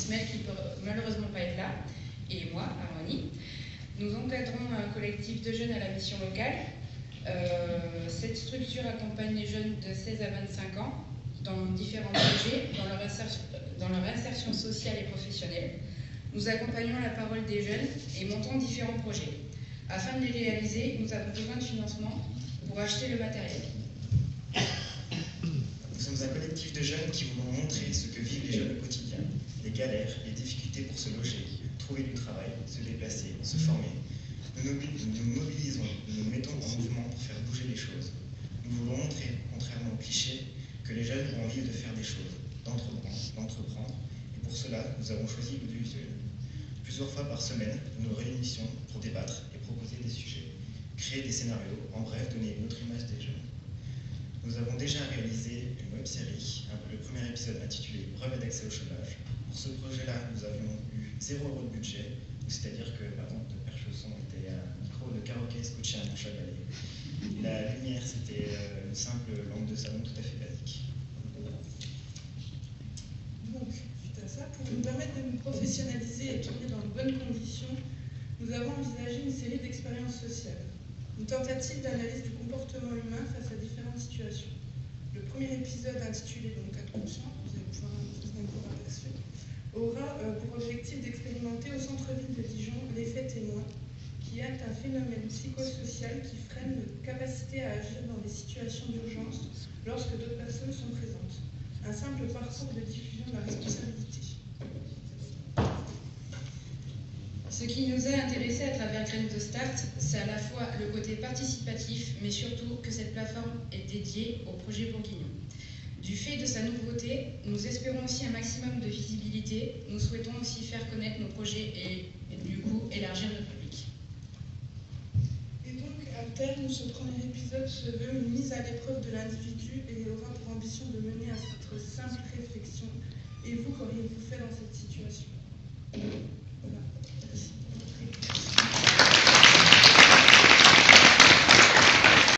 Ismaël qui ne peut malheureusement pas être là, et moi, Harmonie. Nous encadrons un collectif de jeunes à la mission locale. Cette structure accompagne les jeunes de 16 à 25 ans dans différents projets, dans leur insertion sociale et professionnelle. Nous accompagnons la parole des jeunes et montons différents projets. Afin de les réaliser, nous avons besoin de financement pour acheter le matériel. Nous sommes un collectif de jeunes qui voulons montrer ce que vivent les jeunes au quotidien, les galères, les difficultés pour se loger, trouver du travail, se déplacer, se former. Nous nous mobilisons, nous nous mettons en mouvement pour faire bouger les choses. Nous voulons montrer, contrairement aux clichés, que les jeunes ont envie de faire des choses, d'entreprendre. Et pour cela, nous avons choisi l'audiovisuel. Plusieurs fois par semaine, nous nous réunissons pour débattre et proposer des sujets, créer des scénarios, en bref, donner une autre image des jeunes. Nous avons déjà réalisé une web-série, le premier épisode intitulé « Brevet d'accès au chômage ». Pour ce projet-là, nous avions eu 0 € de budget, c'est-à-dire que par contre, notre perche son était un micro de karaoké scotché à mon chabalet. La lumière, c'était une simple lampe de salon tout à fait basique. Donc, suite à ça, pour nous permettre de nous professionnaliser et tourner dans de bonnes conditions, nous avons envisagé une série d'expériences sociales. Une tentative d'analyse du comportement humain face à différentes situations. Le premier épisode, intitulé donc « 4 conscients », vous allez pouvoir un court aperçu, aura pour objectif d'expérimenter au centre-ville de Dijon l'effet témoin, qui est un phénomène psychosocial qui freine notre capacité à agir dans des situations d'urgence lorsque d'autres personnes sont présentes. Un simple parcours de diffusion de la responsabilité. Ce qui nous a intéressés à travers Graines de Start, c'est à la fois le côté participatif, mais surtout que cette plateforme est dédiée au projet bourguignon. Du fait de sa nouveauté, nous espérons aussi un maximum de visibilité. Nous souhaitons aussi faire connaître nos projets et du coup élargir notre public. Et donc, à terme, ce premier épisode se veut une mise à l'épreuve de l'individu et aura pour ambition de mener à cette simple réflexion. Et vous, qu'auriez-vous fait dans cette situation ?